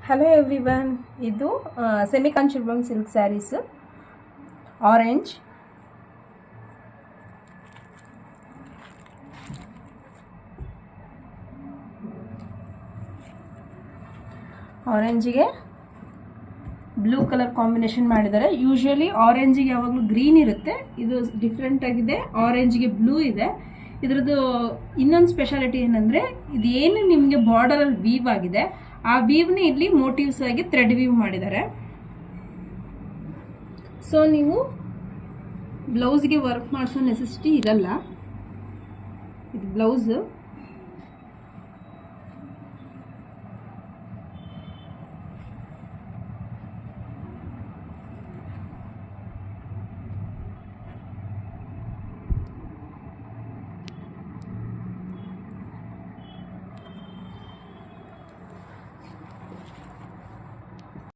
Hello everyone, ಇದು semi Kanchipuram silk sarees ಆರೆಂಜಿಗೆ blue colour combination ಮಾಡಿದ್ದಾರೆ. ಯೂಶುವಲಿ ಆರೆಂಜಿಗೆ ಯಾವಾಗಲೂ ಗ್ರೀನ್ ಇರುತ್ತೆ, ಇದು ಡಿಫ್ರೆಂಟ್ ಆಗಿದೆ. ಆರೆಂಜಿಗೆ ಬ್ಲೂ ಇದೆ. ಇದರದ್ದು ಇನ್ನೊಂದು ಸ್ಪೆಷಾಲಿಟಿ ಏನಂದರೆ, ಇದೇನು ನಿಮಗೆ ಬಾರ್ಡರಲ್ಲಿ ವೀವ್ ಆಗಿದೆ, ಆ ವೀವ್ನ ಇಲ್ಲಿ ಮೋಟಿವ್ಸ್ ಆಗಿ ಥ್ರೆಡ್ ವೀವ್ ಮಾಡಿದ್ದಾರೆ. ಸೊ ನೀವು ಬ್ಲೌಸ್ಗೆ ವರ್ಕ್ ಮಾಡಿಸೋ ನೆಸೆಸಿಟಿ ಇರಲ್ಲ. ಇದು ಬ್ಲೌಸ್